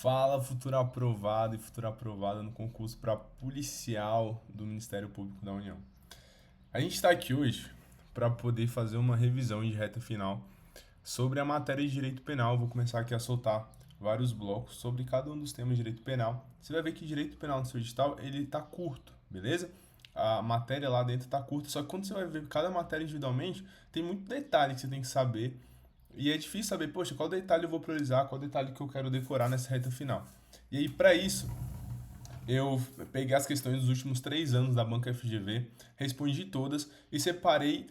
Fala, futuro aprovado e futura aprovada no concurso para policial do Ministério Público da União. A gente está aqui hoje para poder fazer uma revisão de reta final sobre a matéria de direito penal. Vou começar aqui a soltar vários blocos sobre cada um dos temas de direito penal. Você vai ver que direito penal no seu edital ele está curto, beleza? A matéria lá dentro está curta, só que quando você vai ver cada matéria individualmente, tem muito detalhe que você tem que saber e é difícil saber, poxa, qual detalhe eu vou priorizar, qual detalhe que eu quero decorar nessa reta final. E aí, para isso, eu peguei as questões dos últimos 3 anos da banca FGV, respondi todas e separei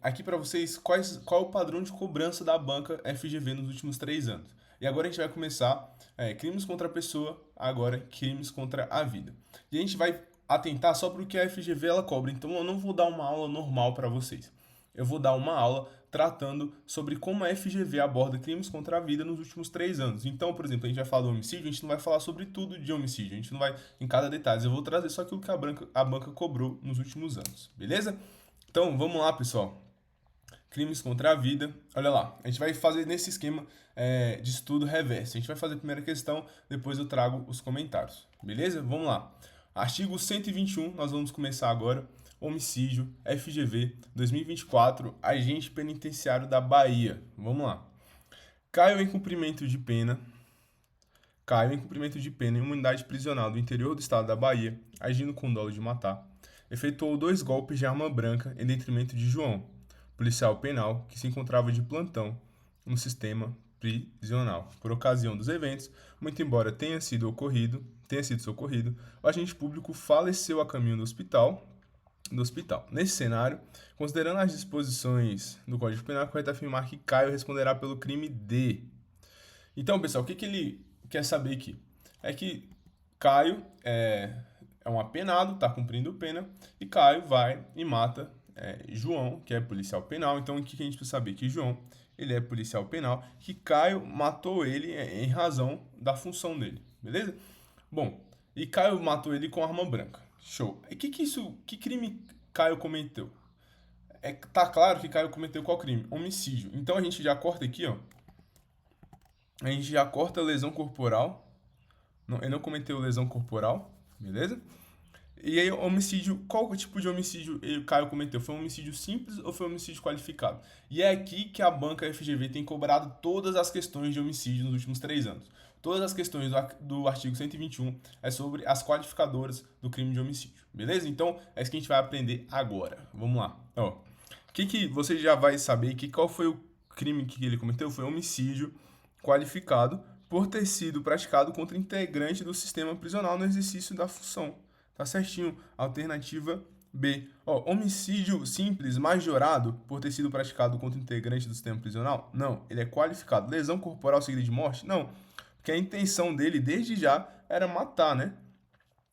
aqui para vocês qual é o padrão de cobrança da banca FGV nos últimos 3 anos. E agora a gente vai começar crimes contra a pessoa, agora crimes contra a vida. E a gente vai atentar só para o que a FGV ela cobra, então eu não vou dar uma aula normal para vocês. Eu vou dar uma aula tratando sobre como a FGV aborda crimes contra a vida nos últimos 3 anos. Então, por exemplo, a gente vai falar do homicídio, a gente não vai falar sobre tudo de homicídio, a gente não vai em cada detalhe. Eu vou trazer só aquilo que a banca cobrou nos últimos anos, beleza? Então, vamos lá, pessoal. Crimes contra a vida. Olha lá, a gente vai fazer nesse esquema de estudo reverso. A gente vai fazer a primeira questão, depois eu trago os comentários, beleza? Vamos lá. Artigo 121, nós vamos começar agora. Homicídio, FGV, 2024, agente penitenciário da Bahia. Vamos lá. Caiu em cumprimento de pena. Caiu em cumprimento de pena em uma unidade prisional do interior do estado da Bahia, agindo com dolo de matar. Efetuou 2 golpes de arma branca em detrimento de João, policial penal que se encontrava de plantão no sistema prisional. Por ocasião dos eventos, muito embora tenha sido socorrido, o agente público faleceu a caminho do hospital. Nesse cenário, considerando as disposições do Código Penal, é correto afirmar que Caio responderá pelo crime de. Então, pessoal, o que ele quer saber aqui? É que Caio é um apenado, está cumprindo pena, e Caio vai e mata João, que é policial penal. Então, o que a gente precisa saber? Que João, ele é policial penal, que Caio matou ele em razão da função dele, beleza? Bom, e Caio matou ele com arma branca. Show. E que crime Caio cometeu? Tá claro que Caio cometeu qual crime? Homicídio. Então a gente já corta aqui, ó. A gente já corta lesão corporal. Não, ele não cometeu lesão corporal, beleza? E aí, homicídio, qual tipo de homicídio o Caio cometeu? Foi um homicídio simples ou foi um homicídio qualificado? E é aqui que a banca FGV tem cobrado todas as questões de homicídio nos últimos 3 anos. Todas as questões do artigo 121 é sobre as qualificadoras do crime de homicídio, beleza? Então, é isso que a gente vai aprender agora. Vamos lá. Ó, que você já vai saber que qual foi o crime que ele cometeu? Foi homicídio qualificado por ter sido praticado contra integrante do sistema prisional no exercício da função. Tá certinho. Alternativa B. Ó, homicídio simples majorado por ter sido praticado contra integrante do sistema prisional? Não, ele é qualificado. Lesão corporal seguida de morte? Não, porque a intenção dele desde já era matar, né?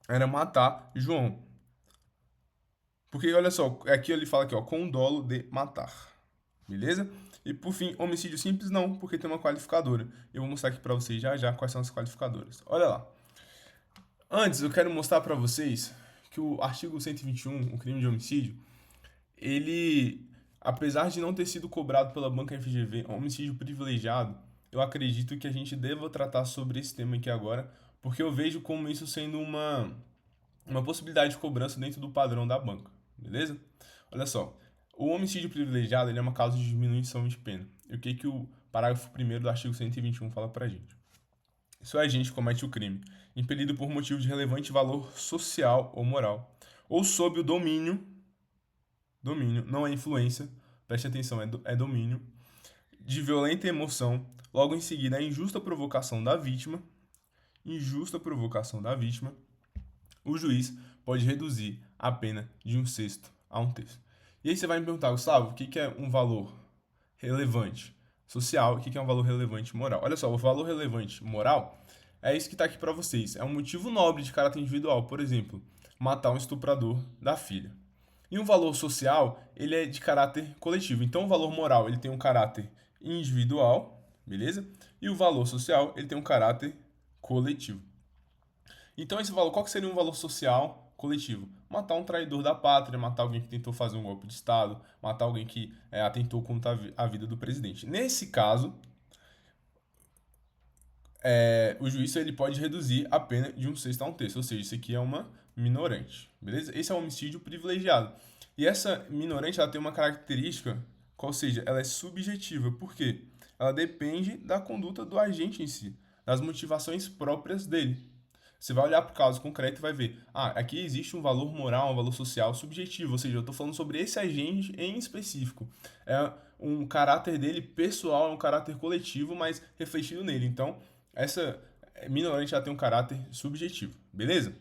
Era matar João. Porque olha só, aqui ele fala aqui, ó, com dolo de matar. Beleza? E por fim, homicídio simples não, porque tem uma qualificadora. Eu vou mostrar aqui para vocês já já quais são as qualificadoras. Olha lá. Antes, eu quero mostrar para vocês que o artigo 121, o crime de homicídio, ele, apesar de não ter sido cobrado pela banca FGV, é um homicídio privilegiado, eu acredito que a gente deva tratar sobre esse tema aqui agora, porque eu vejo como isso sendo uma possibilidade de cobrança dentro do padrão da banca, beleza? Olha só, o homicídio privilegiado ele é uma causa de diminuição de pena. E o que o parágrafo 1º do artigo 121 fala pra gente? Se o agente comete o crime, impelido por motivo de relevante valor social ou moral, ou sob o domínio, não é influência, preste atenção, é domínio, de violenta emoção, logo em seguida a injusta provocação da vítima, o juiz pode reduzir a pena de 1/6 a 1/3. E aí você vai me perguntar, Gustavo, o que é um valor relevante social e o que é um valor relevante moral? Olha só, o valor relevante moral é isso que está aqui para vocês. É um motivo nobre de caráter individual, por exemplo, matar um estuprador da filha. E um valor social, ele é de caráter coletivo. Então, o valor moral, ele tem um caráter individual, beleza? E o valor social, ele tem um caráter coletivo. Então, esse valor, qual que seria um valor social coletivo? Matar um traidor da pátria, matar alguém que tentou fazer um golpe de Estado, matar alguém que atentou contra a vida do presidente. Nesse caso, o juiz ele pode reduzir a pena de 1/6 a 1/3, ou seja, isso aqui é uma minorante, beleza? Esse é um homicídio privilegiado. E essa minorante, ela tem uma característica, qual seja, ela é subjetiva. Por quê? Ela depende da conduta do agente em si, das motivações próprias dele. Você vai olhar para o caso concreto e vai ver, aqui existe um valor moral, um valor social subjetivo, ou seja, eu estou falando sobre esse agente em específico. É um caráter dele pessoal, é um caráter coletivo, mas refletido nele. Então, essa minorante ela tem um caráter subjetivo, beleza?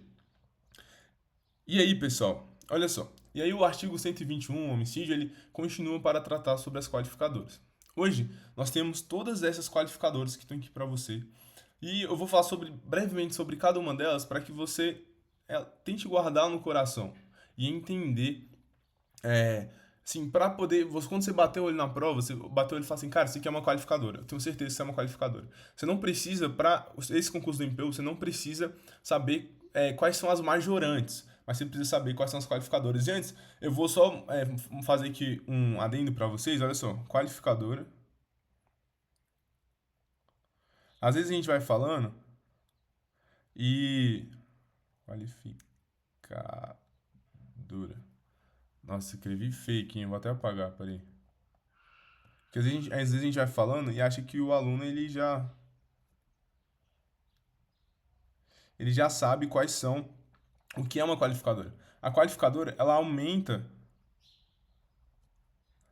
E aí, pessoal, olha só. E aí o artigo 121, homicídio, ele continua para tratar sobre as qualificadoras. Hoje, nós temos todas essas qualificadoras que estão aqui para você. E eu vou falar brevemente sobre cada uma delas para que você tente guardar no coração e entender, assim, para poder, quando você bater o olho na prova, você bateu o olho e fala assim, cara, isso aqui é uma qualificadora. Eu tenho certeza que isso é uma qualificadora. Você não precisa, para esse concurso do MPU, você não precisa saber quais são as majorantes, mas você precisa saber quais são as qualificadoras. E antes, eu vou só fazer aqui um adendo para vocês, olha só, qualificadora. Às vezes a gente vai falando e... Qualificadora. Nossa, escrevi fake, hein? Eu vou até apagar, peraí. Porque às vezes a gente vai falando e acha que o aluno ele já sabe quais são, o que é uma qualificadora. A qualificadora, ela aumenta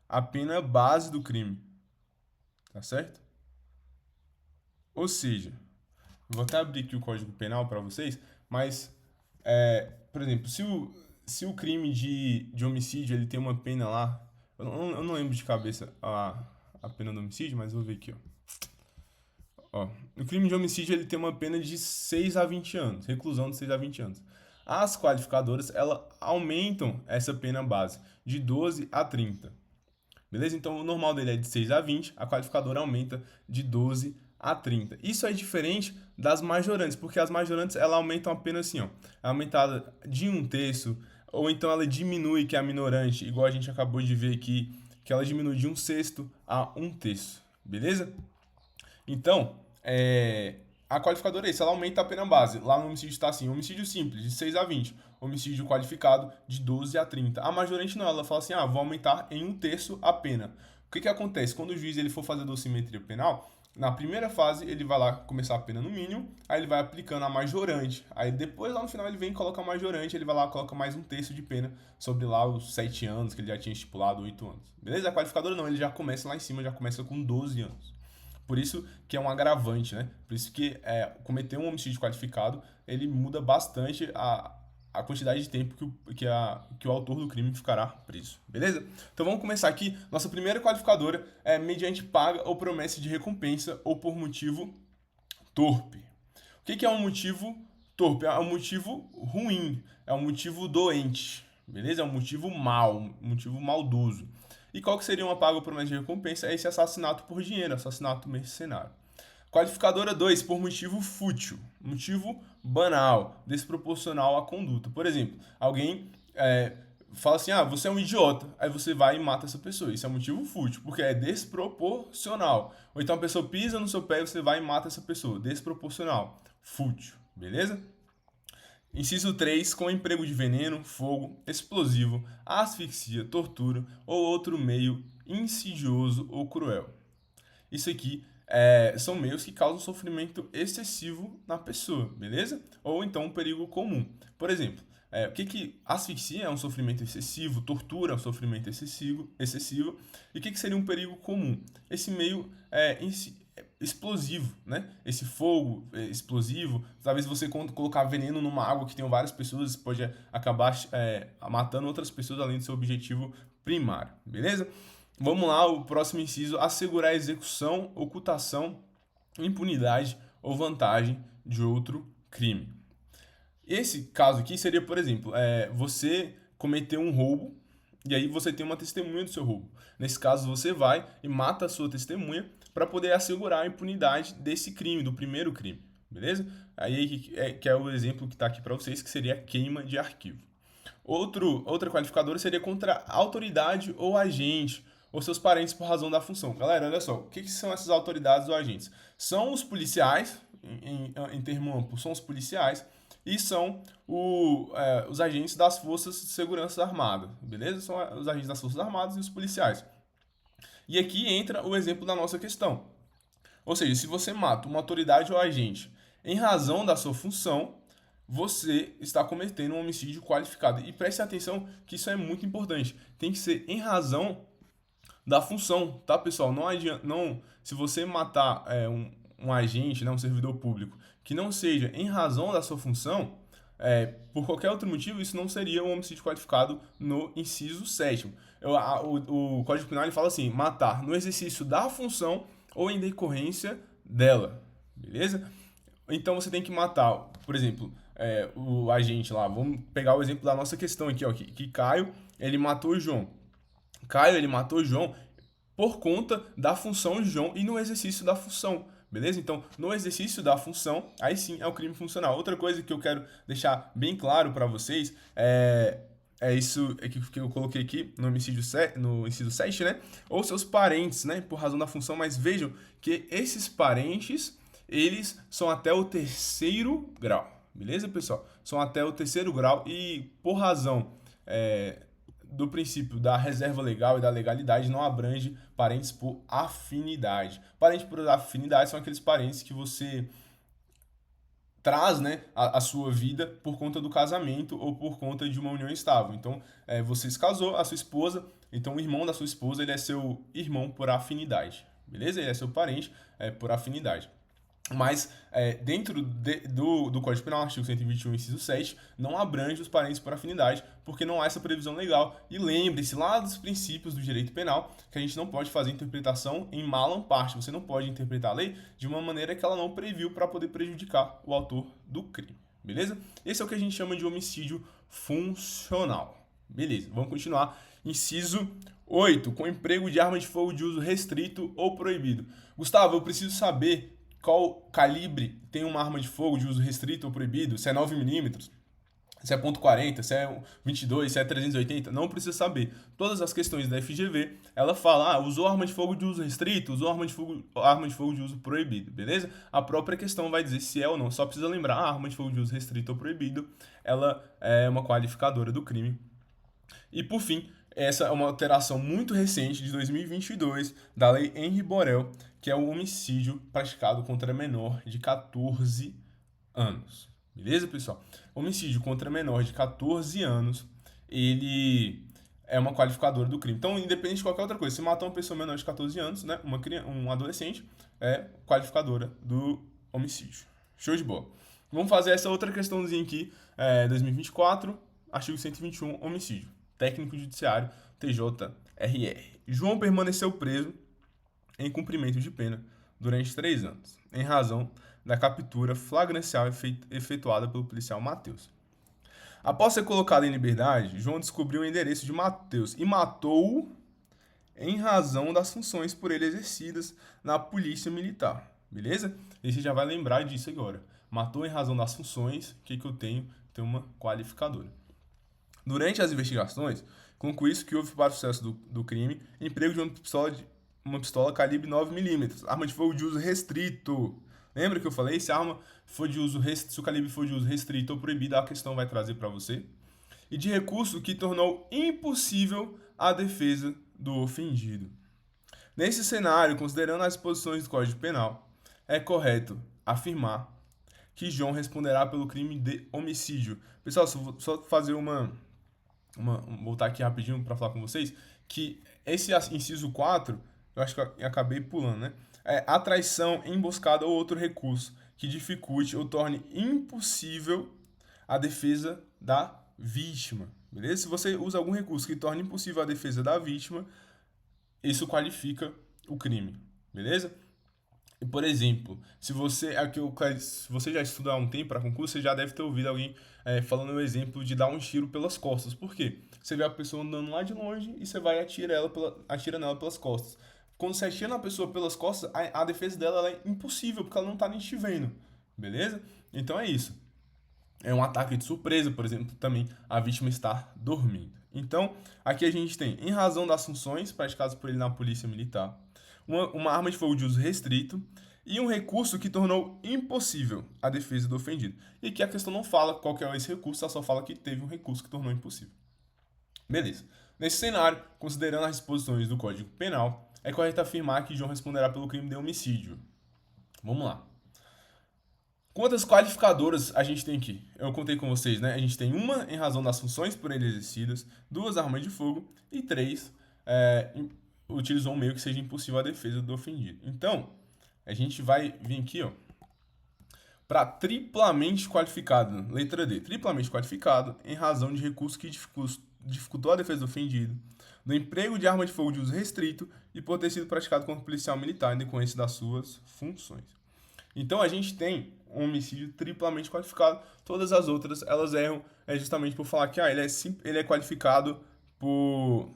a pena base do crime, tá certo? Ou seja, vou até abrir aqui o Código Penal para vocês, mas, por exemplo, se o crime de homicídio ele tem uma pena lá, eu não lembro de cabeça a pena do homicídio, mas vou ver aqui, ó. O crime de homicídio ele tem uma pena de 6 a 20 anos, reclusão de 6 a 20 anos. As qualificadoras, elas aumentam essa pena base de 12 a 30. Beleza? Então o normal dele é de 6 a 20, a qualificadora aumenta de 12 a 30. Isso é diferente das majorantes, porque as majorantes ela aumentam apenas assim, ó, é aumentada de 1/3, ou então ela diminui, que é a minorante, igual a gente acabou de ver aqui, que ela diminui de 1/6 a 1/3. Beleza? Então, a qualificadora é isso, ela aumenta a pena base. Lá no homicídio está assim, homicídio simples, de 6 a 20. Homicídio qualificado, de 12 a 30. A majorante não, ela fala assim, vou aumentar em 1/3 a pena. O que acontece? Quando o juiz ele for fazer a dosimetria penal, na primeira fase ele vai lá começar a pena no mínimo, aí ele vai aplicando a majorante. Aí depois lá no final ele vem e coloca a majorante, ele vai lá e coloca mais 1/3 de pena sobre lá os 7 anos que ele já tinha estipulado, 8 anos. Beleza? A qualificadora não, ele já começa lá em cima, já começa com 12 anos. Por isso que é um agravante, né? Por isso que cometer um homicídio qualificado, ele muda bastante a quantidade de tempo que o autor do crime ficará preso. Beleza? Então vamos começar aqui. Nossa primeira qualificadora é mediante paga ou promessa de recompensa ou por motivo torpe. O que é um motivo torpe? É um motivo ruim, é um motivo doente, beleza? É um motivo mau, um motivo maldoso. E qual que seria uma paga ou promessa de recompensa? É esse assassinato por dinheiro, assassinato mercenário. Qualificadora 2, por motivo fútil, motivo banal, desproporcional à conduta. Por exemplo, alguém fala assim, você é um idiota, aí você vai e mata essa pessoa. Isso é um motivo fútil, porque é desproporcional. Ou então a pessoa pisa no seu pé e você vai e mata essa pessoa. Desproporcional, fútil, beleza? Inciso 3, com emprego de veneno, fogo, explosivo, asfixia, tortura ou outro meio insidioso ou cruel. Isso aqui são meios que causam sofrimento excessivo na pessoa, beleza? Ou então um perigo comum. Por exemplo, o que asfixia é um sofrimento excessivo, tortura é um sofrimento excessivo, e o que seria um perigo comum? Esse meio explosivo, né? Esse fogo explosivo, talvez você colocar veneno numa água que tem várias pessoas, pode acabar matando outras pessoas além do seu objetivo primário, beleza? Vamos lá, o próximo inciso, assegurar a execução, ocultação, impunidade ou vantagem de outro crime. Esse caso aqui seria, por exemplo, você cometeu um roubo e aí você tem uma testemunha do seu roubo. Nesse caso, você vai e mata a sua testemunha para poder assegurar a impunidade desse crime, do primeiro crime, beleza? Aí que é o exemplo que está aqui para vocês, que seria a queima de arquivo. Outra qualificadora seria contra a autoridade ou agente, ou seus parentes por razão da função. Galera, olha só, o que são essas autoridades ou agentes? São os policiais, em termo amplo, são os policiais e são os agentes das Forças de Segurança Armadas, beleza? São os agentes das Forças Armadas e os policiais. E aqui entra o exemplo da nossa questão. Ou seja, se você mata uma autoridade ou agente em razão da sua função, você está cometendo um homicídio qualificado. E preste atenção que isso é muito importante. Tem que ser em razão da função, tá, pessoal? Não adianta, não, se você matar um agente, né, um servidor público, que não seja em razão da sua função, por qualquer outro motivo, isso não seria um homicídio qualificado no inciso 7º. O Código Penal ele fala assim, matar no exercício da função ou em decorrência dela, beleza? Então você tem que matar, por exemplo, o agente lá, vamos pegar o exemplo da nossa questão aqui, ó, que Caio, ele matou o João. Caio, ele matou o João por conta da função João e no exercício da função, beleza? Então, no exercício da função, aí sim é o crime funcional. Outra coisa que eu quero deixar bem claro para vocês é isso que eu coloquei aqui no inciso 7, né? Ou seus parentes, né? Por razão da função, mas vejam que esses parentes, eles são até o 3º grau, beleza, pessoal? São até o 3º grau e por razão do princípio da reserva legal e da legalidade não abrange parentes por afinidade. Parentes por afinidade são aqueles parentes que você traz, né, a sua vida por conta do casamento ou por conta de uma união estável. Então, você se casou, a sua esposa, então o irmão da sua esposa, ele é seu irmão por afinidade, beleza? Ele é seu parente por afinidade. Mas dentro do Código Penal, artigo 121, inciso 7, não abrange os parentes por afinidade, porque não há essa previsão legal. E lembre-se lá dos princípios do direito penal, que a gente não pode fazer interpretação em malam parte. Você não pode interpretar a lei de uma maneira que ela não previu para poder prejudicar o autor do crime. Beleza? Esse é o que a gente chama de homicídio funcional. Beleza, vamos continuar. Inciso 8, com emprego de arma de fogo de uso restrito ou proibido. Gustavo, eu preciso saber qual calibre tem uma arma de fogo de uso restrito ou proibido, se é 9mm, se é .40, se é 22, se é 380, não precisa saber. Todas as questões da FGV, ela fala, usou arma de fogo de uso restrito, usou arma de fogo de uso proibido, beleza? A própria questão vai dizer se é ou não, só precisa lembrar, a arma de fogo de uso restrito ou proibido, ela é uma qualificadora do crime. E por fim, essa é uma alteração muito recente de 2022 da Lei Henri Borel, que é o homicídio praticado contra menor de 14 anos. Beleza, pessoal? Homicídio contra menor de 14 anos, ele é uma qualificadora do crime. Então, independente de qualquer outra coisa, se matar uma pessoa menor de 14 anos, né, um adolescente, é qualificadora do homicídio. Show de bola. Vamos fazer essa outra questãozinha aqui, 2024, artigo 121, homicídio. Técnico Judiciário, TJRR. João permaneceu preso em cumprimento de pena durante 3 anos, em razão da captura flagrancial efetuada pelo policial Matheus. Após ser colocado em liberdade, João descobriu o endereço de Matheus e matou-o em razão das funções por ele exercidas na polícia militar. Beleza? E você já vai lembrar disso agora. Matou em razão das funções, o que eu tenho? Tenho uma qualificadora. Durante as investigações, concluiu-se que houve para o sucesso do crime emprego de uma pistola calibre 9mm, arma de fogo de uso restrito. Lembra que eu falei? Se a arma for de uso se o calibre for de uso restrito ou proibido, a questão vai trazer para você. E de recurso que tornou impossível a defesa do ofendido. Nesse cenário, considerando as disposições do Código Penal, é correto afirmar que João responderá pelo crime de homicídio. Pessoal, só fazer voltar aqui rapidinho para falar com vocês, que esse inciso 4, eu acho que eu acabei pulando, né? É a traição, emboscada ou outro recurso que dificulte ou torne impossível a defesa da vítima, beleza? Se você usa algum recurso que torne impossível a defesa da vítima, isso qualifica o crime, beleza? Por exemplo, se você já estuda há um tempo para concurso, você já deve ter ouvido alguém falando o exemplo de dar um tiro pelas costas. Por quê? Você vê a pessoa andando lá de longe e você vai e atira nela pelas costas. Quando você atira na pessoa pelas costas, a defesa dela é impossível, porque ela não está nem te vendo. Beleza? Então é isso. É um ataque de surpresa, por exemplo, também a vítima está dormindo. Então, aqui a gente tem, em razão das funções praticadas por ele na polícia militar, uma arma de fogo de uso restrito e um recurso que tornou impossível a defesa do ofendido. E aqui a questão não fala qual que é esse recurso, ela só fala que teve um recurso que tornou impossível. Beleza. Nesse cenário, considerando as disposições do Código Penal, é correto afirmar que João responderá pelo crime de homicídio. Vamos lá. Quantas qualificadoras a gente tem aqui? Eu contei com vocês, né? A gente tem uma em razão das funções por ele exercidas, duas armas de fogo e três utilizou um meio que seja impossível a defesa do ofendido. Então, a gente vai vir aqui, ó, para triplamente qualificado, letra D, triplamente qualificado em razão de recurso que dificultou a defesa do ofendido, do emprego de arma de fogo de uso restrito e por ter sido praticado contra policial militar em decorrência das suas funções. Então a gente tem um homicídio triplamente qualificado, todas as outras elas erram justamente por falar que ele é qualificado por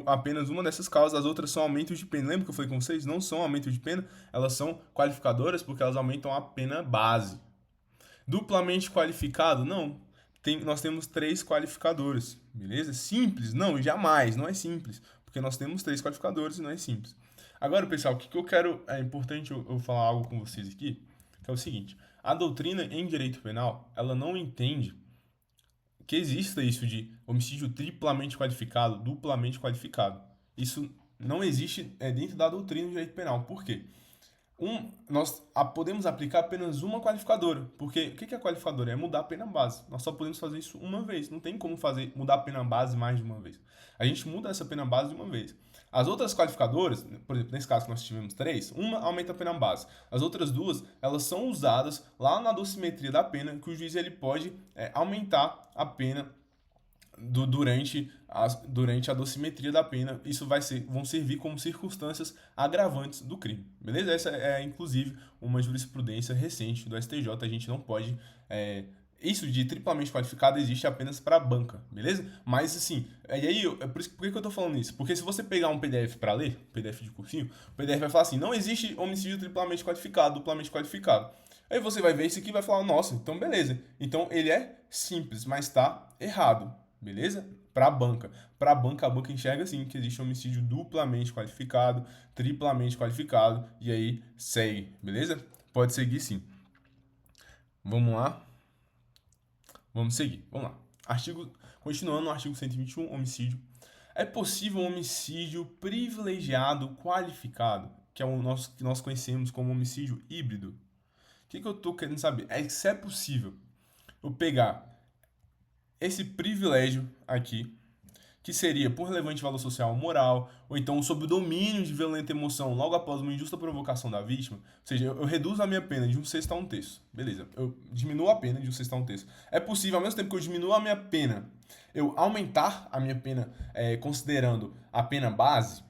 apenas uma dessas causas, as outras são aumentos de pena. Lembra que eu falei com vocês? Não são aumentos de pena, elas são qualificadoras porque elas aumentam a pena base. Duplamente qualificado? Não. Nós temos três qualificadores, beleza? Simples? Não, jamais, não é simples, porque nós temos três qualificadores e não é simples. Agora, pessoal, o que eu quero, é importante eu falar algo com vocês aqui, que é o seguinte, a doutrina em direito penal, ela não entende que exista isso de homicídio triplamente qualificado, duplamente qualificado. Isso não existe dentro da doutrina do direito penal. Por quê? Nós podemos aplicar apenas uma qualificadora, porque o que é qualificadora? É mudar a pena base. Nós só podemos fazer isso uma vez, não tem como mudar a pena base mais de uma vez. A gente muda essa pena base de uma vez. As outras qualificadoras, por exemplo, nesse caso que nós tivemos três, uma aumenta a pena base. As outras duas, elas são usadas lá na dosimetria da pena, que o juiz ele pode aumentar a pena durante a dosimetria da pena. Isso vão servir como circunstâncias agravantes do crime, beleza? Essa é, inclusive, uma jurisprudência recente do STJ, a gente não pode... isso de triplamente qualificado existe apenas para a banca, beleza? Mas, assim, por que eu tô falando isso? Porque se você pegar um PDF para ler, PDF de cursinho, o PDF vai falar assim, não existe homicídio triplamente qualificado, duplamente qualificado. Aí você vai ver isso aqui e vai falar, nossa, então beleza. Então ele é simples, mas tá errado. Beleza? Para a banca, a banca enxerga assim que existe homicídio duplamente qualificado, triplamente qualificado e aí segue, beleza? Pode seguir sim. Vamos lá. Vamos seguir. Vamos lá. Continuando no artigo 121, homicídio. É possível um homicídio privilegiado qualificado, que é o que nós conhecemos como homicídio híbrido. O que eu tô querendo saber? É se é possível eu pegar esse privilégio aqui, que seria por relevante valor social ou moral, ou então sob o domínio de violenta emoção logo após uma injusta provocação da vítima, ou seja, eu reduzo a minha pena de 1/6 a 1/3. Beleza, eu diminuo a pena de 1/6 a 1/3. É possível, ao mesmo tempo que eu diminuo a minha pena, eu aumentar a minha pena considerando a pena base?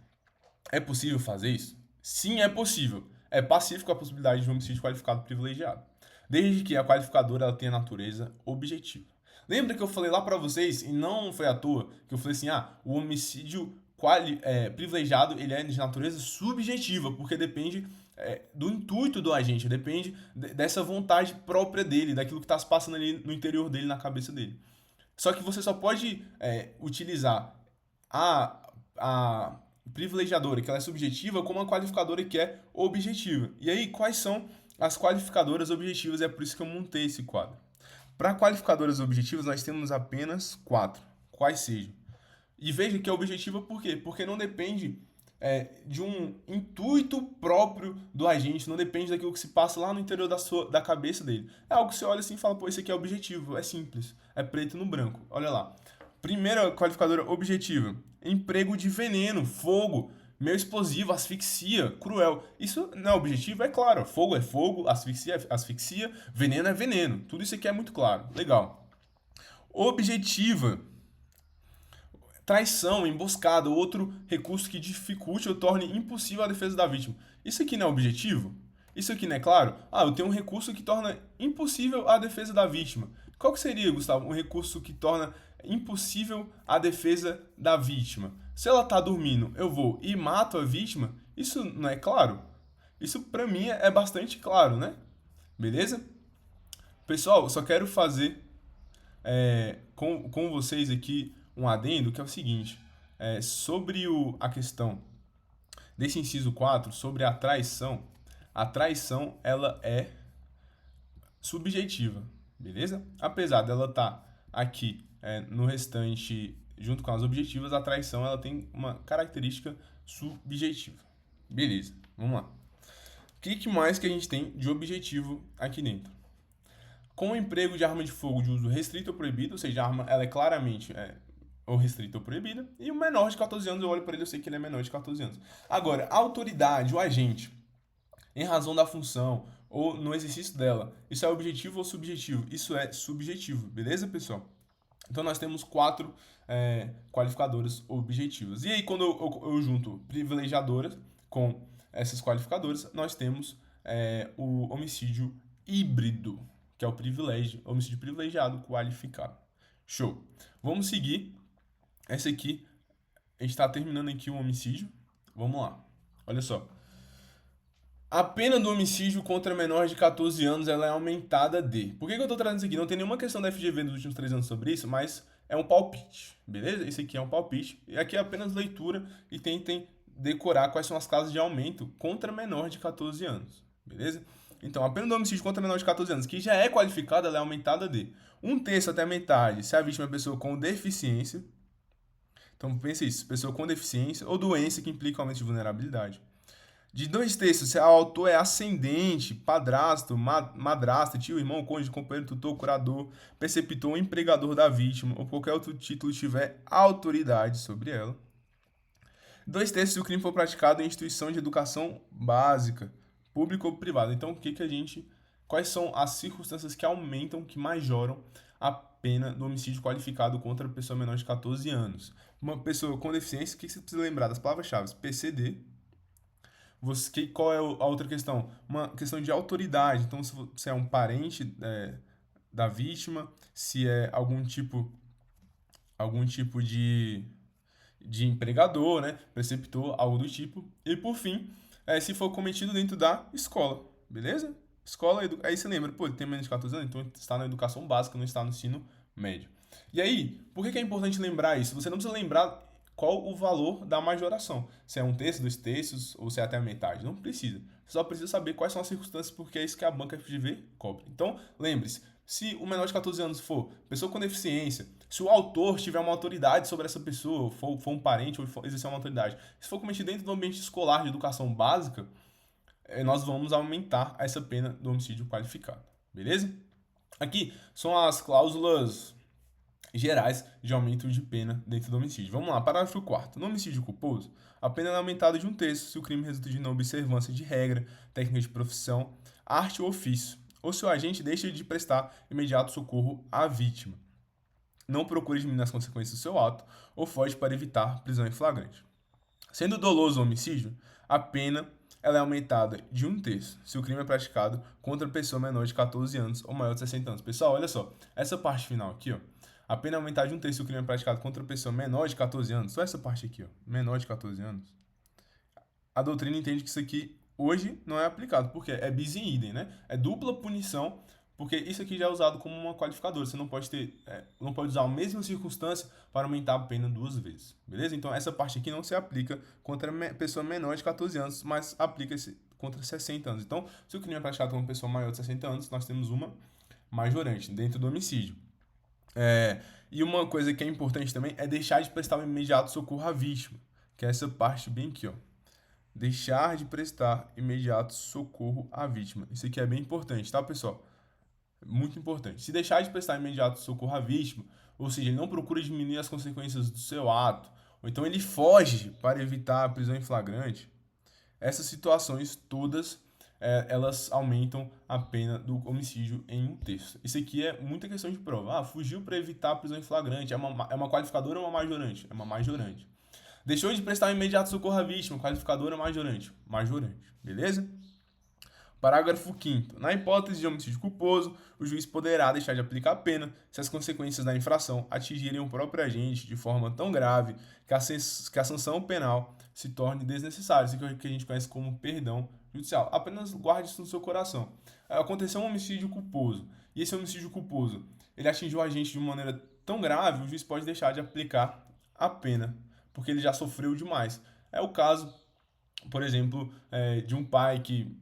É possível fazer isso? Sim, é possível. É pacífico a possibilidade de um homicídio qualificado privilegiado, desde que a qualificadora ela tenha natureza objetiva. Lembra que eu falei lá pra vocês, e não foi à toa, que eu falei assim, o homicídio privilegiado ele é de natureza subjetiva, porque depende do intuito do agente, depende dessa vontade própria dele, daquilo que está se passando ali no interior dele, na cabeça dele. Só que você só pode utilizar a privilegiadora, que ela é subjetiva, como uma qualificadora que é objetiva. E aí, quais são as qualificadoras objetivas? É por isso que eu montei esse quadro. Para qualificadoras objetivas, nós temos apenas 4. Quais sejam? E veja que é objetiva por quê? Porque não depende de um intuito próprio do agente, não depende daquilo que se passa lá no interior da cabeça dele. É algo que você olha assim e fala, pô, isso aqui é objetivo, é simples, é preto no branco. Olha lá. Primeira qualificadora objetiva, emprego de veneno, fogo, meio explosivo, asfixia, cruel. Isso não é objetivo? É claro. Fogo é fogo, asfixia é asfixia, veneno é veneno. Tudo isso aqui é muito claro. Legal. Objetiva. Traição, emboscada, outro recurso que dificulte ou torne impossível a defesa da vítima. Isso aqui não é objetivo? Isso aqui não é claro? Eu tenho um recurso que torna impossível a defesa da vítima. Qual que seria, Gustavo, um recurso que torna impossível a defesa da vítima? Se ela tá dormindo, eu vou e mato a vítima? Isso não é claro? Isso pra mim é bastante claro, né? Beleza? Pessoal, eu só quero fazer com vocês aqui um adendo, que é o seguinte, sobre a questão desse inciso 4 sobre a traição ela é subjetiva, beleza? Apesar dela estar aqui no restante, junto com as objetivas, a traição ela tem uma característica subjetiva. Beleza, vamos lá. O que mais que a gente tem de objetivo aqui dentro? Com o emprego de arma de fogo de uso restrito ou proibido, ou seja, a arma ela é claramente ou restrita ou proibida, e o menor de 14 anos, eu olho para ele, eu sei que ele é menor de 14 anos. Agora, a autoridade, o agente, em razão da função ou no exercício dela, isso é objetivo ou subjetivo? Isso é subjetivo, beleza, pessoal? Então, nós temos 4 qualificadoras objetivas. E aí, quando eu junto privilegiadoras com essas qualificadoras, nós temos o homicídio híbrido, que é o privilégio, homicídio privilegiado qualificado. Show. Vamos seguir. Essa aqui, a gente está terminando aqui o homicídio. Vamos lá. Olha só. A pena do homicídio contra menores de 14 anos ela é aumentada de. Por que eu estou trazendo isso aqui? Não tem nenhuma questão da FGV nos últimos 3 anos sobre isso, mas é um palpite, beleza? Esse aqui é um palpite. E aqui é apenas leitura e tentem decorar quais são as causas de aumento contra menor de 14 anos, beleza? Então, a pena do homicídio contra menor de 14 anos, que já é qualificada, ela é aumentada de 1/3 até a metade se a vítima é pessoa com deficiência. Então, pense isso, pessoa com deficiência ou doença que implica aumento de vulnerabilidade. De 2/3, se o autor é ascendente, padrasto, madrasta, tio, irmão, cônjuge, companheiro, tutor, curador, preceptor, empregador da vítima ou qualquer outro título tiver autoridade sobre ela. 2/3 se o crime for praticado em instituição de educação básica, pública ou privada. Então, quais são as circunstâncias que aumentam, que majoram a pena do homicídio qualificado contra a pessoa menor de 14 anos? Uma pessoa com deficiência, o que você precisa lembrar das palavras-chave? PCD. Qual é a outra questão? Uma questão de autoridade. Então, se é um parente da vítima, se é algum tipo de empregador, né? Preceptor, algo do tipo. E, por fim, se for cometido dentro da escola, beleza? Escola, aí você lembra, pô, ele tem menos de 14 anos, então está na educação básica, não está no ensino médio. E aí, por que é importante lembrar isso? Você não precisa lembrar qual o valor da majoração. Se é 1/3, 2/3 ou se é até a metade. Não precisa. Você só precisa saber quais são as circunstâncias, porque é isso que a banca FGV cobre. Então, lembre-se, se o menor de 14 anos for pessoa com deficiência, se o autor tiver uma autoridade sobre essa pessoa, for um parente ou exercer uma autoridade, se for cometido dentro do ambiente escolar de educação básica, nós vamos aumentar essa pena do homicídio qualificado. Beleza? Aqui são as cláusulas gerais de aumento de pena dentro do homicídio. Vamos lá, parágrafo 4º. No homicídio culposo, a pena é aumentada de 1/3 se o crime resulta de não observância de regra, técnica de profissão, arte ou ofício, ou se o agente deixa de prestar imediato socorro à vítima, não procura diminuir as consequências do seu ato ou foge para evitar prisão em flagrante. Sendo doloso o homicídio, a pena ela é aumentada de 1/3 se o crime é praticado contra pessoa menor de 14 anos ou maior de 60 anos. Pessoal, olha só, essa parte final aqui, ó, a pena é aumentada de 1/3 se o crime é praticado contra pessoa menor de 14 anos. Só essa parte aqui, ó, menor de 14 anos. A doutrina entende que isso aqui hoje não é aplicado, porque é bis in idem, né? É dupla punição, porque isso aqui já é usado como uma qualificadora. Você não pode usar a mesma circunstância para aumentar a pena 2 vezes, beleza? Então essa parte aqui não se aplica contra pessoa menor de 14 anos, mas aplica-se contra 60 anos. Então, se o crime é praticado contra uma pessoa maior de 60 anos, nós temos uma majorante dentro do homicídio. E uma coisa que é importante também é deixar de prestar o imediato socorro à vítima, que é essa parte bem aqui, ó. Deixar de prestar imediato socorro à vítima. Isso aqui é bem importante, tá, pessoal? Muito importante. Se deixar de prestar imediato socorro à vítima, ou seja, ele não procura diminuir as consequências do seu ato, ou então ele foge para evitar a prisão em flagrante, essas situações todas elas aumentam a pena do homicídio em 1/3. Isso aqui é muita questão de prova. Fugiu para evitar a prisão em flagrante. É uma qualificadora ou uma majorante? É uma majorante. Deixou de prestar imediato socorro à vítima. Qualificadora ou majorante? Majorante. Beleza? Parágrafo 5º. Na hipótese de homicídio culposo, o juiz poderá deixar de aplicar a pena se as consequências da infração atingirem o próprio agente de forma tão grave que a sanção penal se torne desnecessária. Isso que a gente conhece como perdão judicial. Apenas guarde isso no seu coração. Aconteceu um homicídio culposo, e esse homicídio culposo ele atingiu o agente de uma maneira tão grave, o juiz pode deixar de aplicar a pena, porque ele já sofreu demais. É o caso por exemplo, de um pai que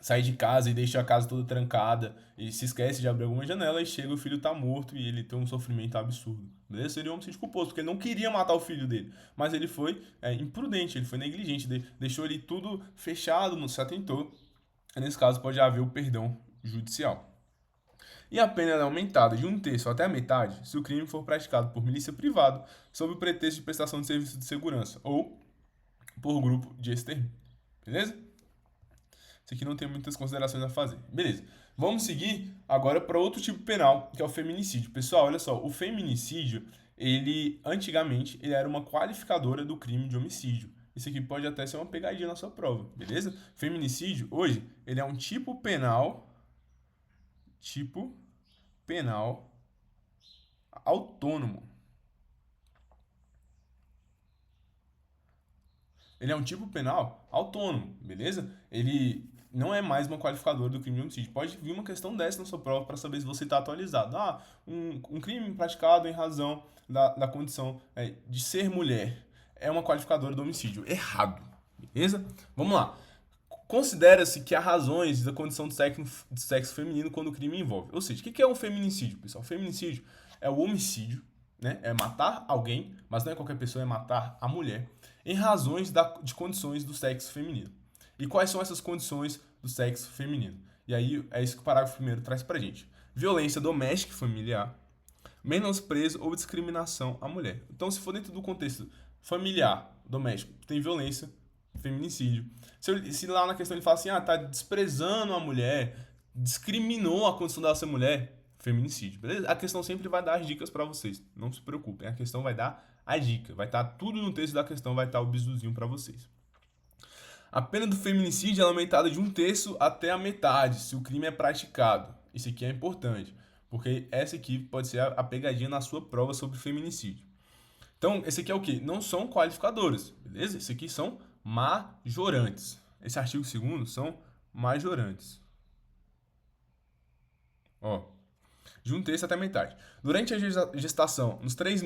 sai de casa e deixa a casa toda trancada e se esquece de abrir alguma janela e chega o filho tá morto e ele tem um sofrimento absurdo. Beleza? Seria um homicídio culposo, porque ele não queria matar o filho dele, mas ele foi imprudente, ele foi negligente, deixou ali tudo fechado, não se atentou. Nesse caso, pode haver o perdão judicial. E a pena é aumentada de um terço até a metade se o crime for praticado por milícia privada sob o pretexto de prestação de serviço de segurança ou por grupo de extermínio. Beleza? Isso aqui não tem muitas considerações a fazer. Beleza. Vamos seguir agora para outro tipo penal, que é o feminicídio. Pessoal, olha só, o feminicídio, ele antigamente ele era uma qualificadora do crime de homicídio. Isso aqui pode até ser uma pegadinha na sua prova, beleza? Feminicídio, hoje, ele é um tipo penal autônomo. Ele é um tipo penal autônomo, beleza? Ele não é mais uma qualificadora do crime de homicídio. Pode vir uma questão dessa na sua prova para saber se você está atualizado. Um crime praticado em razão da condição de ser mulher é uma qualificadora do homicídio. Errado, beleza? Vamos lá. Considera-se que há razões da condição de sexo feminino quando o crime envolve. Ou seja, o que é um feminicídio, pessoal? O feminicídio é o homicídio, né? É matar alguém, mas não é qualquer pessoa, é matar a mulher, em razões de condições do sexo feminino. E quais são essas condições do sexo feminino? E aí é isso que o parágrafo primeiro traz pra gente. Violência doméstica e familiar, menosprezo ou discriminação à mulher. Então, se for dentro do contexto familiar, doméstico, tem violência, feminicídio. Se lá na questão ele fala assim, tá desprezando a mulher, discriminou a condição dela ser mulher, feminicídio, beleza? A questão sempre vai dar as dicas para vocês, não se preocupem, a questão vai dar a dica, vai estar tudo no texto da questão, vai estar o bizuzinho para vocês. A pena do feminicídio é aumentada de um terço até a metade, se o crime é praticado. Isso aqui é importante, porque essa aqui pode ser a pegadinha na sua prova sobre feminicídio. Então, esse aqui é o quê? Não são qualificadores, beleza? Esse aqui são majorantes. Esse artigo 2º são majorantes. Ó, de um terço até a metade. Durante a gestação, nos 3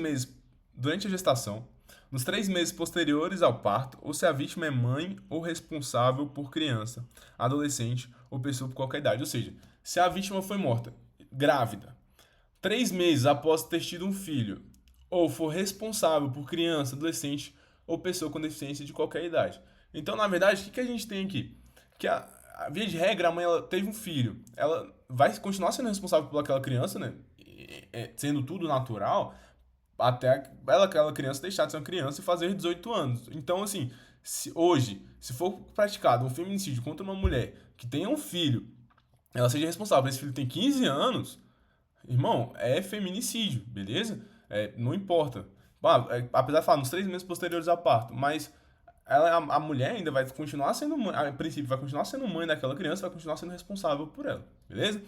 meses posteriores ao parto, ou se a vítima é mãe ou responsável por criança, adolescente ou pessoa por qualquer idade. Ou seja, se a vítima foi morta grávida, 3 meses após ter tido um filho, ou for responsável por criança, adolescente ou pessoa com deficiência de qualquer idade. Então, na verdade, o que a gente tem aqui? Que via de regra, a mãe ela teve um filho, ela vai continuar sendo responsável por aquela criança, né? Sendo tudo natural, até aquela criança deixar de ser uma criança e fazer 18 anos. Então, assim, se for praticado um feminicídio contra uma mulher que tenha um filho, ela seja responsável, esse filho tem 15 anos, irmão, é feminicídio, beleza? Não importa. Apesar de falar nos 3 meses posteriores ao parto, mas a mulher ainda vai continuar sendo mãe, a princípio vai continuar sendo mãe daquela criança, vai continuar sendo responsável por ela, beleza?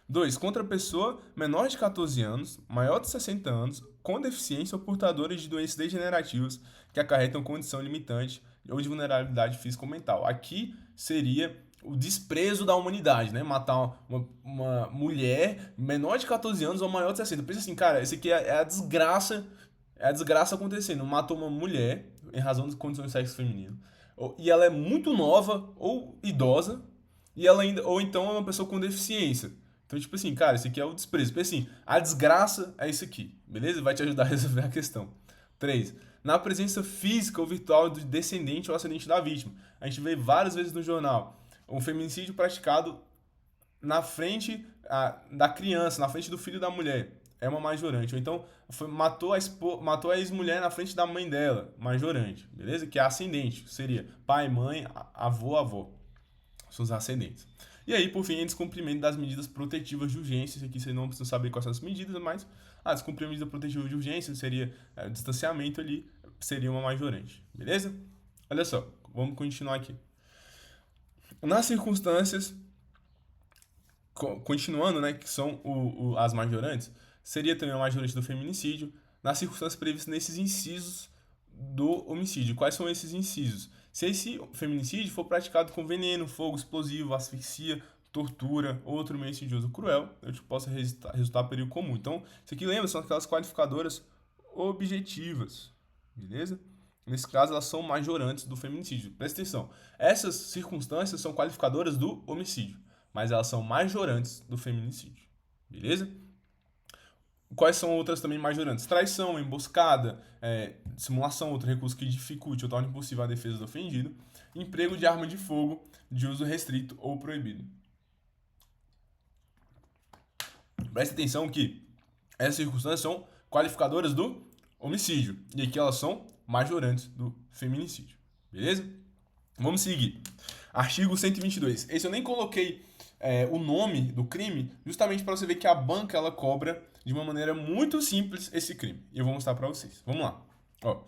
2. Contra a pessoa menor de 14 anos, maior de 60 anos, com deficiência ou portadores de doenças degenerativas que acarretam condição limitante ou de vulnerabilidade física ou mental. Aqui seria o desprezo da humanidade, né? Matar uma mulher menor de 14 anos ou maior de 60. Pensa assim, cara, esse aqui é a desgraça, acontecendo. Matou uma mulher em razão de condições de sexo feminino. E ela é muito nova ou idosa, e ela ainda, ou então é uma pessoa com deficiência. Então, tipo assim, cara, esse aqui é o desprezo. Pensa assim, a desgraça é isso aqui, beleza? Vai te ajudar a resolver a questão. 3. Na presença física ou virtual do descendente ou ascendente da vítima. A gente vê várias vezes no jornal um feminicídio praticado na frente da criança, na frente do filho da mulher. É uma majorante. Ou então matou a ex-mulher na frente da mãe dela, majorante, beleza? Que é ascendente, seria pai, mãe, avô, avó. São os ascendentes. E aí, por fim, descumprimento das medidas protetivas de urgência. Isso aqui você não precisa saber quais são as medidas, mas descumprir a medida protetiva de urgência seria distanciamento ali, seria uma majorante, beleza? Olha só, vamos continuar aqui. Nas circunstâncias, continuando, né, que são as majorantes, seria também a majorante do feminicídio, nas circunstâncias previstas nesses incisos do homicídio. Quais são esses incisos? Se esse feminicídio for praticado com veneno, fogo explosivo, asfixia, tortura ou outro meio insidioso cruel, eu possa resultar perigo comum. Então, isso aqui lembra, são aquelas qualificadoras objetivas, beleza? Nesse caso, elas são majorantes do feminicídio. Presta atenção. Essas circunstâncias são qualificadoras do homicídio, mas elas são majorantes do feminicídio. Beleza? Quais são outras também majorantes? Traição, emboscada, simulação, outro recurso que dificulte ou torne impossível a defesa do ofendido. Emprego de arma de fogo de uso restrito ou proibido. Presta atenção que essas circunstâncias são qualificadoras do homicídio. E aqui elas são majorantes do feminicídio. Beleza? Vamos seguir. Artigo 122. Esse eu nem coloquei o nome do crime, justamente para você ver que a banca ela cobra de uma maneira muito simples esse crime. E eu vou mostrar para vocês. Vamos lá. Ó.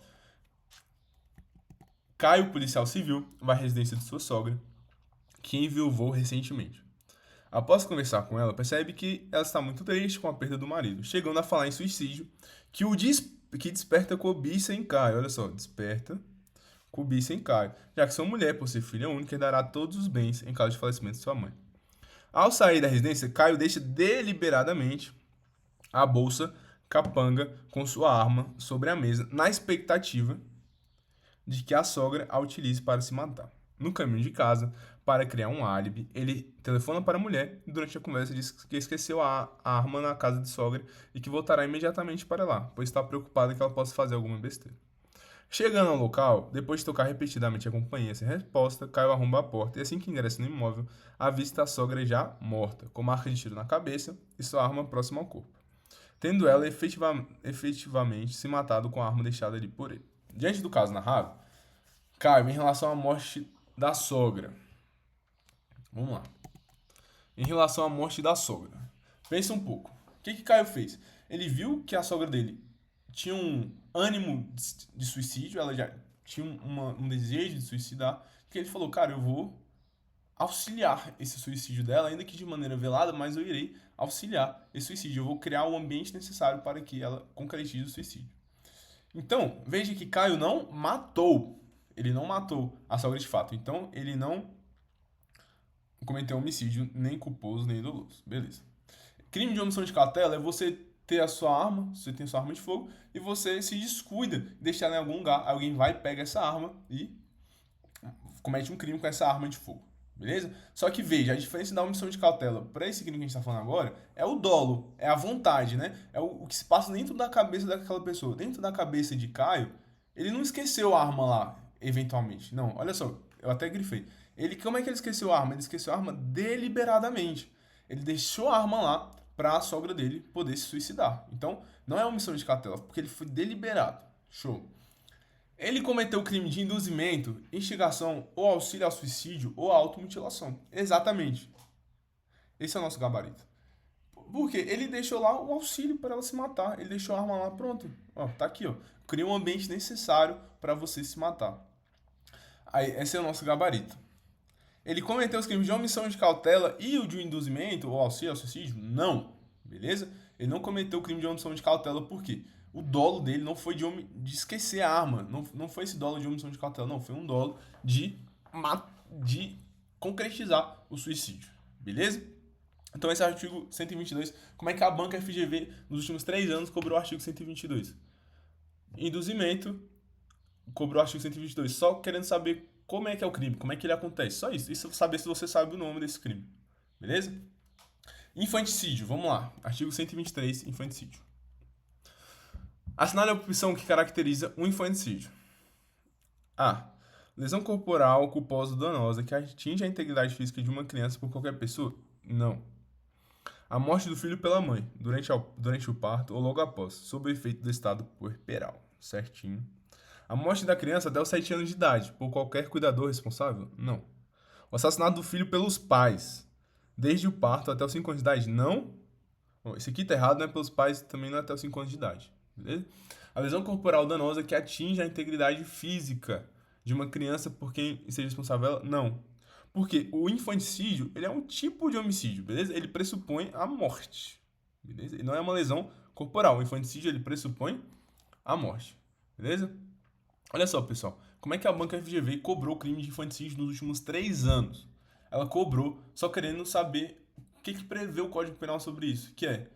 Caio, policial civil, vai à residência de sua sogra, que enviuvou recentemente. Após conversar com ela, percebe que ela está muito triste com a perda do marido, chegando a falar em suicídio, que desperta cobiça em Caio. Olha só, desperta cobiça em Caio, já que sua mulher, por ser filha única, herdará todos os bens em caso de falecimento de sua mãe. Ao sair da residência, Caio deixa deliberadamente a bolsa capanga com sua arma sobre a mesa, na expectativa de que a sogra a utilize para se matar. No caminho de casa, para criar um álibi, ele telefona para a mulher e durante a conversa diz que esqueceu a arma na casa de sogra e que voltará imediatamente para lá, pois está preocupado que ela possa fazer alguma besteira. Chegando ao local, depois de tocar repetidamente a campainha sem resposta, Caio arromba a porta e assim que ingressa no imóvel, avista a sogra já morta, com marca de tiro na cabeça e sua arma próxima ao corpo, tendo ela efetivamente se matado com a arma deixada ali por ele. Diante do caso narrado, Caio, em relação à morte da sogra. Vamos lá. Em relação à morte da sogra. Pensa um pouco. O que Caio fez? Ele viu que a sogra dele tinha um ânimo de suicídio, ela já tinha um desejo de suicidar, que ele falou, cara, eu vou auxiliar esse suicídio dela, ainda que de maneira velada, mas eu irei auxiliar esse suicídio. Eu vou criar o ambiente necessário para que ela concretize o suicídio. Então, veja que Caio não matou. Ele não matou a sogra de fato. Então, ele não cometeu homicídio nem culposo, nem doloso. Beleza. Crime de omissão de cautela é você ter a sua arma, você tem a sua arma de fogo, e você se descuida, deixa ela em algum lugar, alguém vai, pega essa arma e comete um crime com essa arma de fogo. Beleza? Só que veja, a diferença da omissão de cautela para esse crime que a gente está falando agora é o dolo, é a vontade, né? É o que se passa dentro da cabeça daquela pessoa. Dentro da cabeça de Caio, ele não esqueceu a arma lá, eventualmente. Não, olha só, eu até grifei. Como é que ele esqueceu a arma? Ele esqueceu a arma deliberadamente. Ele deixou a arma lá para a sogra dele poder se suicidar. Então, não é omissão de cautela, porque ele foi deliberado. Show. Ele cometeu o crime de induzimento, instigação ou auxílio ao suicídio ou à automutilação. Exatamente. Esse é o nosso gabarito. Por quê? Ele deixou lá o auxílio para ela se matar. Ele deixou a arma lá, pronto. Ó, tá aqui, ó. Cria um ambiente necessário para você se matar. Aí, esse é o nosso gabarito. Ele cometeu os crimes de omissão de cautela e o de induzimento ou auxílio ao suicídio? Não. Beleza? Ele não cometeu o crime de omissão de cautela por quê? O dolo dele não foi de esquecer a arma. Não foi esse dolo de omissão de cautela, não. Foi um dolo de concretizar o suicídio. Beleza? Então esse é o artigo 122. Como é que a banca FGV nos últimos 3 anos cobrou o artigo 122? Induzimento, cobrou o artigo 122. Só querendo saber como é que é o crime, como é que ele acontece. Só isso. Isso saber se você sabe o nome desse crime. Beleza? Infanticídio, vamos lá. Artigo 123, infanticídio. Assinale a opção que caracteriza o infanticídio. A. Lesão corporal culposa ou danosa que atinge a integridade física de uma criança por qualquer pessoa? Não. A morte do filho pela mãe, durante o parto ou logo após, sob o efeito do estado puerperal. Certinho. A morte da criança até os 7 anos de idade, por qualquer cuidador responsável? Não. O assassinato do filho pelos pais, desde o parto até os 5 anos de idade? Não. Bom, esse aqui tá errado, não é pelos pais, também não é até os 5 anos de idade. Beleza? A lesão corporal danosa que atinge a integridade física de uma criança por quem seja responsável? Não. Porque o infanticídio, ele é um tipo de homicídio, beleza? Ele pressupõe a morte, beleza? Ele não é uma lesão corporal. O infanticídio, ele pressupõe a morte, beleza? Olha só, pessoal. Como é que a banca FGV cobrou o crime de infanticídio nos últimos 3 anos? Ela cobrou só querendo saber o que prevê o Código Penal sobre isso, que é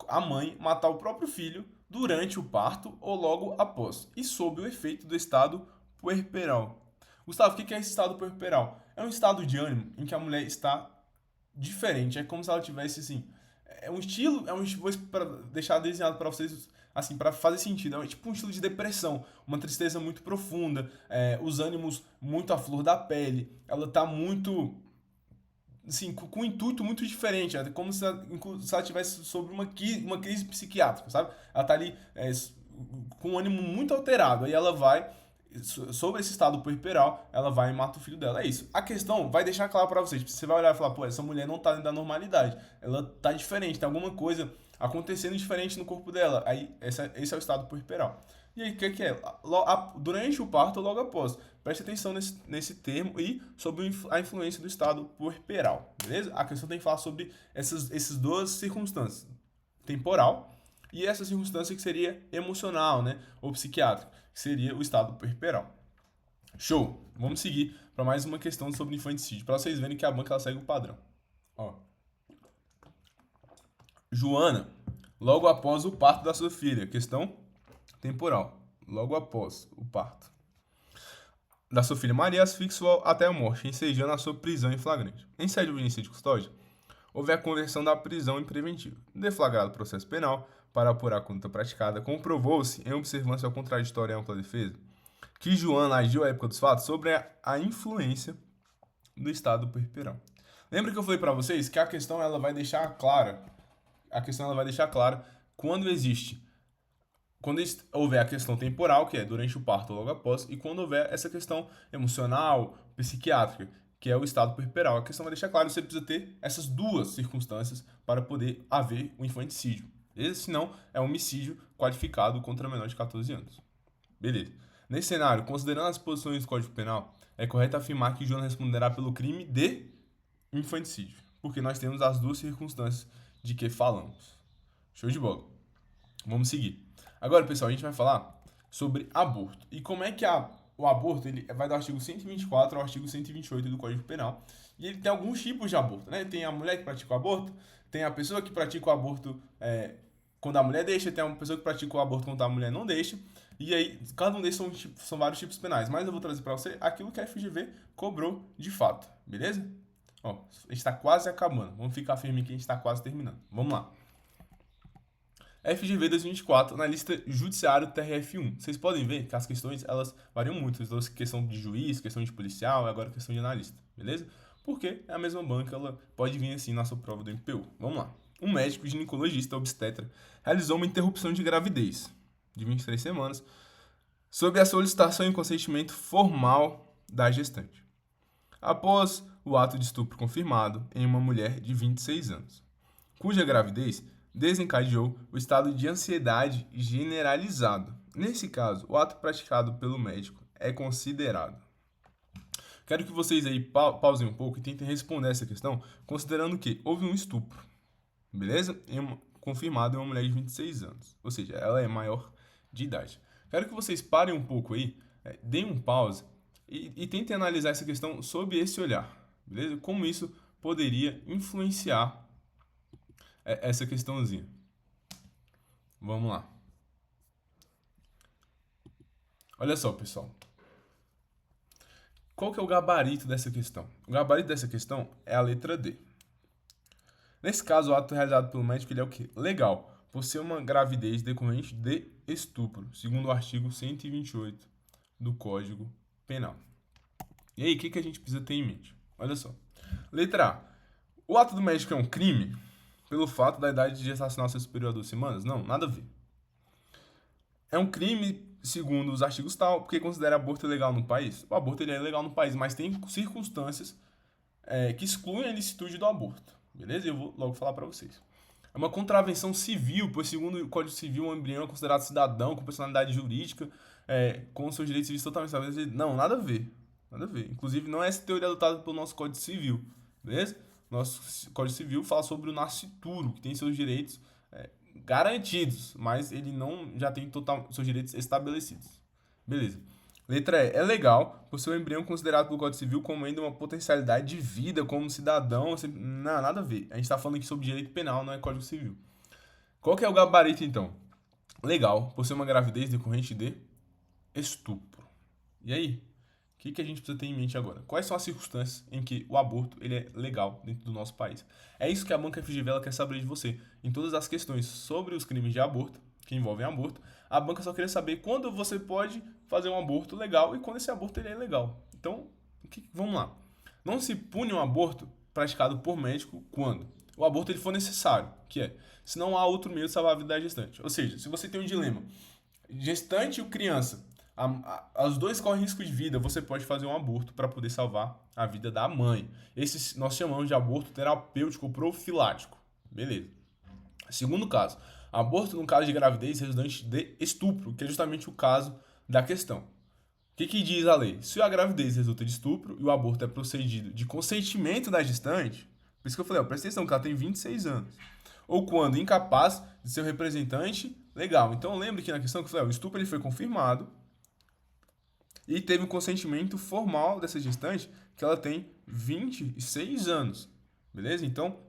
a mãe matar o próprio filho durante o parto ou logo após, e sob o efeito do estado puerperal. Gustavo, o que é esse estado puerperal? É um estado de ânimo em que a mulher está diferente, é como se ela tivesse assim, vou para deixar desenhado para vocês assim, para fazer sentido, é tipo um estilo de depressão, uma tristeza muito profunda, os ânimos muito à flor da pele, ela tá muito assim, com um intuito muito diferente. É como se ela tivesse sobre uma crise psiquiátrica, sabe? Ela tá ali com um ânimo muito alterado. Aí ela vai, sobre esse estado puerperal, ela vai e mata o filho dela. É isso. A questão vai deixar claro pra vocês. Você vai olhar e falar, pô, essa mulher não tá dentro da normalidade. Ela tá diferente, tem alguma coisa acontecendo diferente no corpo dela. Aí, esse é o estado puerperal. E aí, o que é? Durante o parto ou logo após. Preste atenção nesse termo e sobre a influência do estado puerperal, beleza? A questão tem que falar sobre essas duas circunstâncias, temporal e essa circunstância que seria emocional, né? Ou psiquiátrica, que seria o estado puerperal. Show! Vamos seguir para mais uma questão sobre infanticídio, para vocês verem que a banca ela segue o padrão. Ó. Joana, logo após o parto da sua filha, questão temporal, logo após o parto da sua filha Maria, asfixiou até a morte, ensejando a sua prisão em flagrante. Em sede de audiência de custódia, houve a conversão da prisão em preventiva. Deflagrado o processo penal para apurar a conduta praticada, comprovou-se, em observância ao contraditório e ampla defesa, que Joana agiu à época dos fatos sobre a influência do estado puerperal. Lembra que eu falei para vocês que a questão ela vai deixar clara, quando existe quando houver a questão temporal, que é durante o parto ou logo após, e quando houver essa questão emocional, psiquiátrica, que é o estado puerperal. A questão vai deixar claro que você precisa ter essas duas circunstâncias para poder haver o infanticídio. Beleza? Senão, é um homicídio qualificado contra menor de 14 anos. Beleza. Nesse cenário, considerando as posições do Código Penal, é correto afirmar que Joana responderá pelo crime de infanticídio, porque nós temos as duas circunstâncias de que falamos. Show de bola. Vamos seguir. Agora, pessoal, a gente vai falar sobre aborto. E como é que o aborto ele vai do artigo 124 ao artigo 128 do Código Penal. E ele tem alguns tipos de aborto, né? Tem a mulher que pratica o aborto, tem a pessoa que pratica o aborto quando a mulher deixa, tem uma pessoa que pratica o aborto quando a mulher não deixa. E aí, cada um desses são vários tipos penais. Mas eu vou trazer para você aquilo que a FGV cobrou de fato, beleza? Ó, a gente está quase acabando. Vamos ficar firme que a gente está quase terminando. Vamos lá. FGV 2024 na lista judiciário TRF1. Vocês podem ver que as questões elas variam muito. Então, questão de juiz, questão de policial, agora questão de analista, beleza? Porque é a mesma banca, ela pode vir assim na sua prova do MPU. Vamos lá. Um médico ginecologista obstetra realizou uma interrupção de gravidez de 23 semanas sob a solicitação e consentimento formal da gestante, após o ato de estupro confirmado em uma mulher de 26 anos, cuja gravidez desencadeou o estado de ansiedade generalizado. Nesse caso, o ato praticado pelo médico é considerado. Quero que vocês aí pausem um pouco e tentem responder essa questão, considerando que houve um estupro, beleza? Confirmado em uma mulher de 26 anos, ou seja, ela é maior de idade. Quero que vocês parem um pouco aí, deem um pause e tentem analisar essa questão sob esse olhar, beleza? Como isso poderia influenciar essa questãozinha. Vamos lá. Olha só, pessoal. Qual que é o gabarito dessa questão? O gabarito dessa questão é a letra D. Nesse caso, o ato realizado pelo médico ele é o quê? Legal, por ser uma gravidez decorrente de estupro, segundo o artigo 128 do Código Penal. E aí, o que a gente precisa ter em mente? Olha só. Letra A. O ato do médico é um crime pelo fato da idade gestacional ser superior a 12 semanas? Não, nada a ver. É um crime, segundo os artigos tal, porque considera aborto ilegal no país. O aborto ele é ilegal no país, mas tem circunstâncias que excluem a licitude do aborto. Beleza? Eu vou logo falar para vocês. É uma contravenção civil, pois segundo o Código Civil, um embrião é considerado cidadão com personalidade jurídica, com seus direitos civis totalmente estabelecidos. Não, nada a ver. Nada a ver. Inclusive, não é essa teoria adotada pelo nosso Código Civil. Beleza? Nosso Código Civil fala sobre o nascituro, que tem seus direitos garantidos, mas ele não já tem seus direitos estabelecidos. Beleza. Letra E. É legal por ser um embrião considerado pelo Código Civil como ainda uma potencialidade de vida como cidadão. Não, nada a ver. A gente está falando aqui sobre direito penal, não é Código Civil. Qual que é o gabarito, então? legal por ser uma gravidez decorrente de estupro. E aí? O que a gente precisa ter em mente agora? Quais são as circunstâncias em que o aborto ele é legal dentro do nosso país? É isso que a banca FGV ela quer saber de você. Em todas as questões sobre os crimes de aborto, que envolvem aborto, a banca só queria saber quando você pode fazer um aborto legal e quando esse aborto ele é ilegal. Então, vamos lá. Não se pune um aborto praticado por médico quando o aborto ele for necessário, que é, se não há outro meio de salvar a vida da gestante. Ou seja, se você tem um dilema, gestante ou criança, os dois correm risco de vida, você pode fazer um aborto para poder salvar a vida da mãe. Esse nós chamamos de aborto terapêutico profilático. Beleza. Segundo caso, aborto no caso de gravidez resultante de estupro, que é justamente o caso da questão. O que diz a lei? Se a gravidez resulta de estupro e o aborto é procedido de consentimento da gestante, por isso que eu falei, ó, presta atenção que ela tem 26 anos, ou quando incapaz de seu representante legal. Então lembre que na questão que eu falei, ó, o estupro ele foi confirmado e teve um consentimento formal dessa gestante que ela tem 26 anos. Beleza? Então,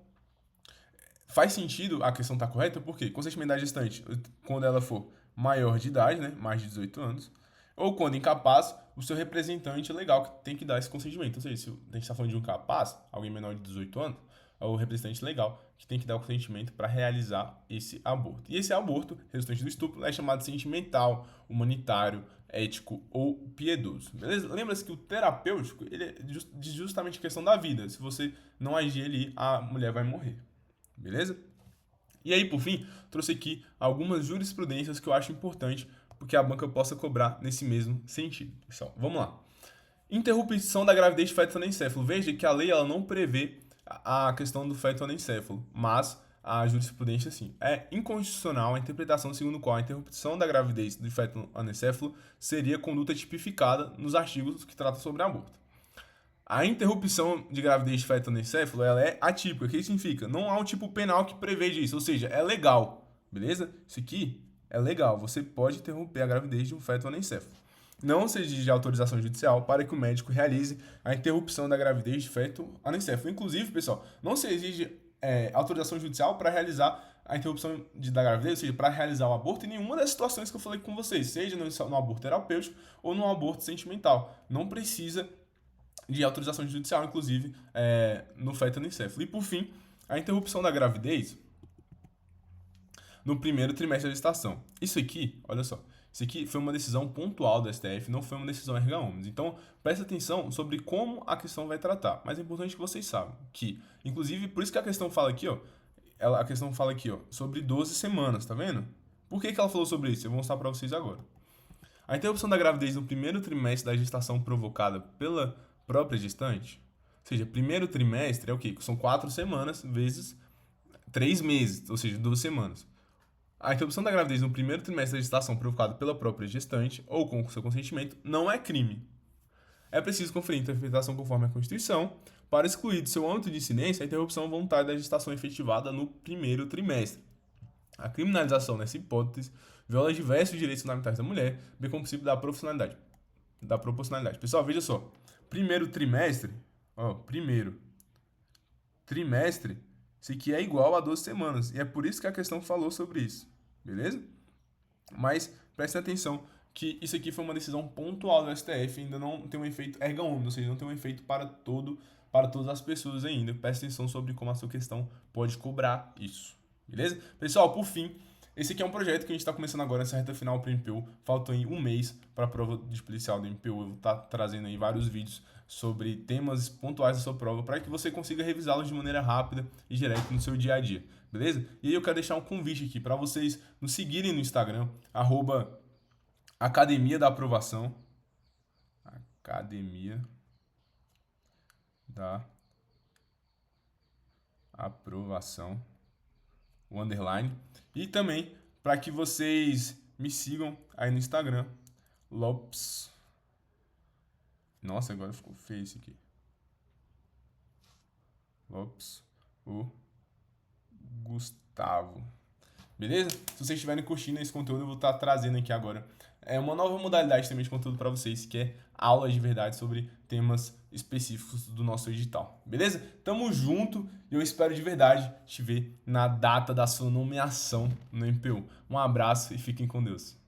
faz sentido a questão estar correta, porque consentimento da gestante, quando ela for maior de idade, né, mais de 18 anos, ou quando incapaz, o seu representante legal que tem que dar esse consentimento. Ou seja, se a gente está falando de um incapaz, alguém menor de 18 anos, é o representante legal que tem que dar o consentimento para realizar esse aborto. E esse aborto, resultante do estupro, é chamado sentimental, humanitário, ético ou piedoso. Beleza? Lembra-se que o terapêutico ele é justamente a questão da vida. Se você não agir ali, a mulher vai morrer. Beleza? E aí, por fim, trouxe aqui algumas jurisprudências que eu acho importante porque a banca possa cobrar nesse mesmo sentido. Pessoal, vamos lá. Interrupção da gravidez de feto anencefalo. Veja que a lei ela não prevê a questão do feto anencefalo, mas a jurisprudência sim. É inconstitucional a interpretação segundo qual a interrupção da gravidez do feto anencefalo seria conduta tipificada nos artigos que tratam sobre aborto. A interrupção de gravidez de feto anencefalo ela é atípica. O que isso significa? Não há um tipo penal que preveja isso, ou seja, é legal, beleza? Isso aqui é legal, você pode interromper a gravidez de um feto anencefalo. Não se exige autorização judicial para que o médico realize a interrupção da gravidez de feto anencefalo. Inclusive, pessoal, não se exige autorização judicial para realizar a interrupção da gravidez, ou seja, para realizar o aborto em nenhuma das situações que eu falei com vocês, seja no aborto terapêutico ou no aborto sentimental. Não precisa de autorização judicial, inclusive, no feto anencefalo. E, por fim, a interrupção da gravidez no primeiro trimestre da gestação. Isso aqui, olha só, isso aqui foi uma decisão pontual do STF, não foi uma decisão erga omnes. Então, presta atenção sobre como a questão vai tratar. Mas é importante que vocês saibam que, inclusive, por isso que a questão fala aqui, ó, a questão fala aqui, ó, sobre 12 semanas, tá vendo? Por que ela falou sobre isso? Eu vou mostrar para vocês agora. A interrupção da gravidez no primeiro trimestre da gestação provocada pela própria gestante, ou seja, primeiro trimestre é o quê? São 4 semanas vezes 3 meses, ou seja, 12 semanas. A interrupção da gravidez no primeiro trimestre da gestação provocada pela própria gestante ou com seu consentimento não é crime. É preciso conferir interpretação conforme a Constituição para excluir do seu âmbito de incidência a interrupção voluntária da gestação efetivada no primeiro trimestre. A criminalização nessa hipótese viola diversos direitos fundamentais da mulher, bem como o princípio da proporcionalidade. Pessoal, veja só. Primeiro trimestre, isso aqui é igual a 12 semanas. E é por isso que a questão falou sobre isso. Beleza? Mas prestem atenção que isso aqui foi uma decisão pontual do STF, ainda não tem um efeito erga omnes, ou seja, não tem um efeito para todas as pessoas ainda. Preste atenção sobre como a sua questão pode cobrar isso. Beleza? Pessoal, por fim, esse aqui é um projeto que a gente está começando agora nessa reta final para o MPU. Falta aí um mês para a prova de policial do MPU. Eu vou estar trazendo aí vários vídeos sobre temas pontuais da sua prova para que você consiga revisá-los de maneira rápida e direta no seu dia a dia. Beleza? E aí eu quero deixar um convite aqui para vocês nos seguirem no Instagram, @Academia da Aprovação. Academia da Aprovação. O underline. E também para que vocês me sigam aí no Instagram, Lopes. Nossa, agora ficou feio esse aqui. Lopes, o Gustavo. Beleza? Se vocês estiverem curtindo esse conteúdo, eu vou estar trazendo aqui agora uma nova modalidade também de conteúdo para vocês, que é aulas de verdade sobre temas específicos do nosso edital. Beleza? Tamo junto e eu espero de verdade te ver na data da sua nomeação no MPU. Um abraço e fiquem com Deus.